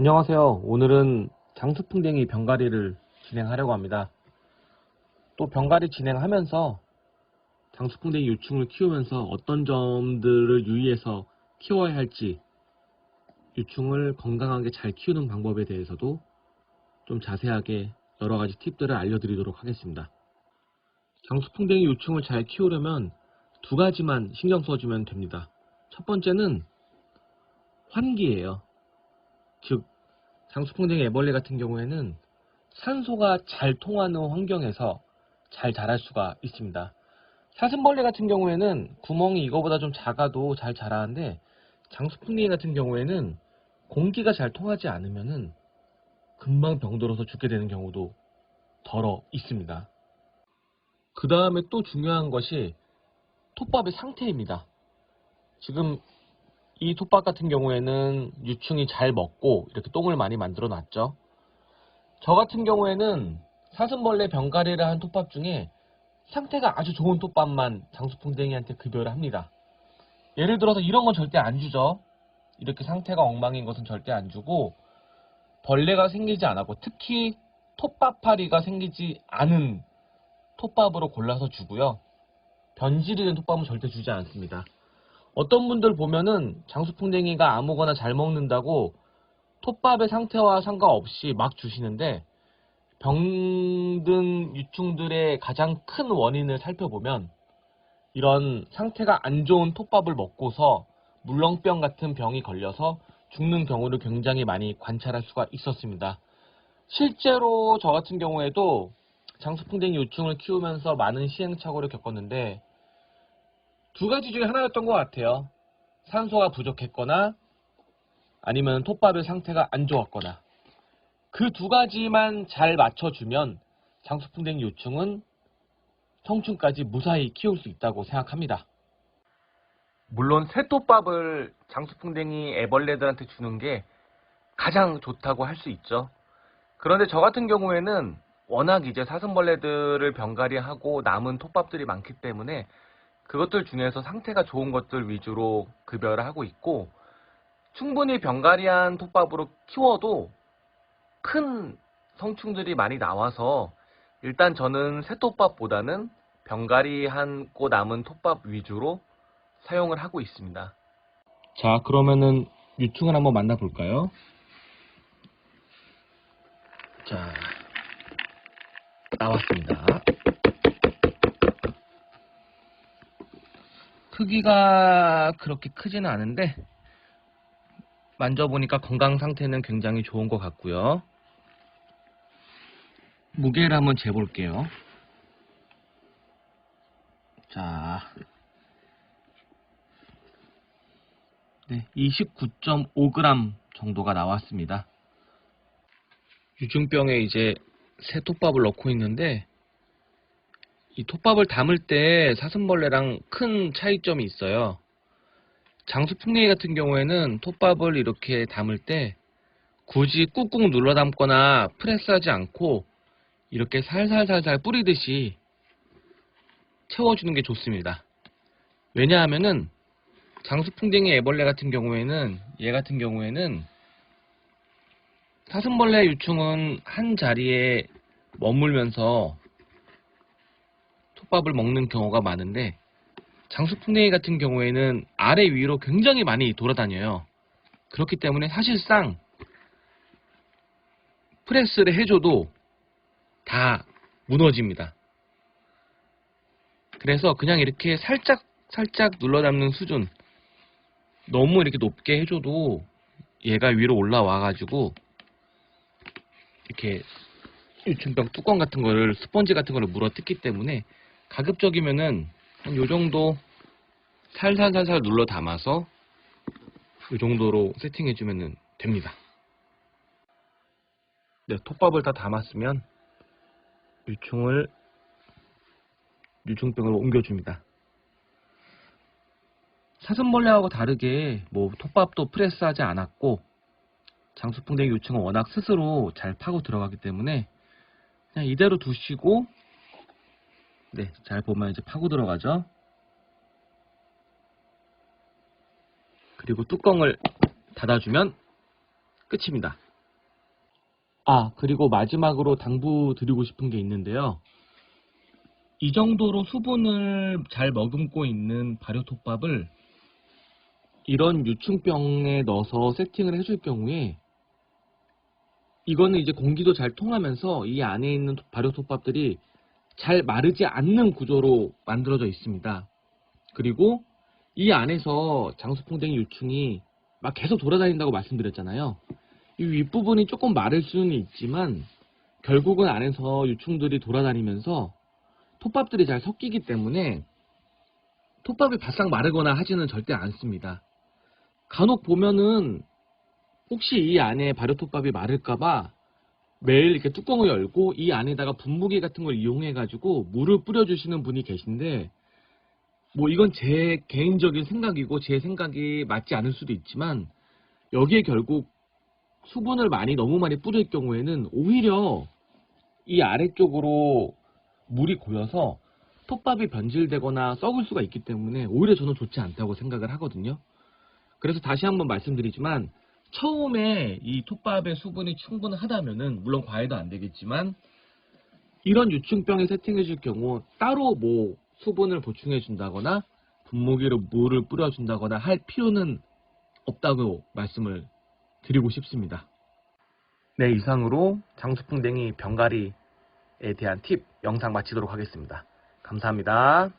안녕하세요. 오늘은 장수풍뎅이 병가리를 진행하려고 합니다. 또 병가리 진행하면서 장수풍뎅이 유충을 키우면서 어떤 점들을 유의해서 키워야 할지, 유충을 건강하게 잘 키우는 방법에 대해서도 좀 자세하게 여러 가지 팁들을 알려드리도록 하겠습니다. 장수풍뎅이 유충을 잘 키우려면 두 가지만 신경 써주면 됩니다. 첫 번째는 환기예요. 즉, 장수풍뎅이 애벌레 같은 경우에는 산소가 잘 통하는 환경에서 잘 자랄 수가 있습니다. 사슴벌레 같은 경우에는 구멍이 이거보다 좀 작아도 잘 자라는데, 장수풍뎅이 같은 경우에는 공기가 잘 통하지 않으면은 금방 병들어서 죽게 되는 경우도 덜어 있습니다. 그 다음에 또 중요한 것이 톱밥의 상태입니다. 지금 이 톱밥 같은 경우에는 유충이 잘 먹고 이렇게 똥을 많이 만들어 놨죠. 저 같은 경우에는 사슴벌레 병가리를 한 톱밥 중에 상태가 아주 좋은 톱밥만 장수풍뎅이한테 급여를 합니다. 예를 들어서 이런 건 절대 안 주죠. 이렇게 상태가 엉망인 것은 절대 안 주고, 벌레가 생기지 않았고 특히 톱밥파리가 생기지 않은 톱밥으로 골라서 주고요. 변질이 된 톱밥은 절대 주지 않습니다. 어떤 분들 보면은 장수풍뎅이가 아무거나 잘 먹는다고 톱밥의 상태와 상관없이 막 주시는데, 병든 유충들의 가장 큰 원인을 살펴보면 이런 상태가 안 좋은 톱밥을 먹고서 물렁병 같은 병이 걸려서 죽는 경우를 굉장히 많이 관찰할 수가 있었습니다. 실제로 저 같은 경우에도 장수풍뎅이 유충을 키우면서 많은 시행착오를 겪었는데, 두 가지 중에 하나였던 것 같아요. 산소가 부족했거나 아니면 톱밥의 상태가 안 좋았거나. 그 두 가지만 잘 맞춰주면 장수풍뎅이 유충은 성충까지 무사히 키울 수 있다고 생각합니다. 물론 새톱밥을 장수풍뎅이 애벌레들한테 주는 게 가장 좋다고 할 수 있죠. 그런데 저 같은 경우에는 워낙 이제 사슴벌레들을 병가리하고 남은 톱밥들이 많기 때문에 그것들 중에서 상태가 좋은 것들 위주로 급여를 하고 있고, 충분히 병가리한 톱밥으로 키워도 큰 성충들이 많이 나와서 일단 저는 새톱밥보다는 병가리하고 남은 톱밥 위주로 사용을 하고 있습니다. 자, 그러면은 유충을 한번 만나볼까요? 자, 나왔습니다. 크기가 그렇게 크지는 않은데 만져보니까 건강 상태는 굉장히 좋은 것 같고요. 무게를 한번 재볼게요. 자, 네, 29.5g 정도가 나왔습니다. 유충병에 이제 새 톱밥을 넣고 있는데, 이 톱밥을 담을 때 사슴벌레랑 큰 차이점이 있어요. 장수풍뎅이 같은 경우에는 톱밥을 이렇게 담을 때 굳이 꾹꾹 눌러 담거나 프레스하지 않고 이렇게 살살살살 뿌리듯이 채워주는 게 좋습니다. 왜냐하면은 장수풍뎅이 애벌레 같은 경우에는, 얘 같은 경우에는 사슴벌레 유충은 한 자리에 머물면서 톱밥을 먹는 경우가 많은데, 장수풍뎅이 같은 경우에는 아래 위로 굉장히 많이 돌아다녀요. 그렇기 때문에 사실상 프레스를 해줘도 다 무너집니다. 그래서 그냥 이렇게 살짝 눌러 담는 수준, 너무 이렇게 높게 해줘도 얘가 위로 올라와가지고 이렇게 유충병 뚜껑 같은 거를, 스펀지 같은 거를 물어 뜯기 때문에 가급적이면은 한 요 정도 살살살살 눌러 담아서 이 정도로 세팅해주면 됩니다. 네, 톱밥을 다 담았으면 유충병으로 옮겨줍니다. 사슴벌레하고 다르게 뭐 톱밥도 프레스하지 않았고, 장수풍뎅이 유충은 워낙 스스로 잘 파고 들어가기 때문에 그냥 이대로 두시고, 네, 잘 보면 이제 파고 들어가죠. 그리고 뚜껑을 닫아주면 끝입니다. 그리고 마지막으로 당부드리고 싶은 게 있는데요. 이 정도로 수분을 잘 머금고 있는 발효톱밥을 이런 유충병에 넣어서 세팅을 해줄 경우에 이거는 이제 공기도 잘 통하면서 이 안에 있는 발효톱밥들이 잘 마르지 않는 구조로 만들어져 있습니다. 그리고 이 안에서 장수풍뎅이 유충이 막 계속 돌아다닌다고 말씀드렸잖아요. 이 윗부분이 조금 마를 수는 있지만 결국은 안에서 유충들이 돌아다니면서 톱밥들이 잘 섞이기 때문에 톱밥이 바싹 마르거나 하지는 절대 않습니다. 간혹 보면은 혹시 이 안에 발효톱밥이 마를까봐 매일 이렇게 뚜껑을 열고 이 안에다가 분무기 같은 걸 이용해가지고 물을 뿌려주시는 분이 계신데, 뭐 이건 제 개인적인 생각이고 제 생각이 맞지 않을 수도 있지만 여기에 결국 수분을 너무 많이 뿌릴 경우에는 오히려 이 아래쪽으로 물이 고여서 톱밥이 변질되거나 썩을 수가 있기 때문에 오히려 저는 좋지 않다고 생각을 하거든요. 그래서 다시 한번 말씀드리지만 처음에 이 톱밥의 수분이 충분하다면은 물론 과해도 안 되겠지만 이런 유충병에 세팅해 줄 경우 따로 뭐 수분을 보충해 준다거나 분무기로 물을 뿌려 준다거나 할 필요는 없다고 말씀을 드리고 싶습니다. 네, 이상으로 장수풍뎅이 병가리에 대한 팁 영상 마치도록 하겠습니다. 감사합니다.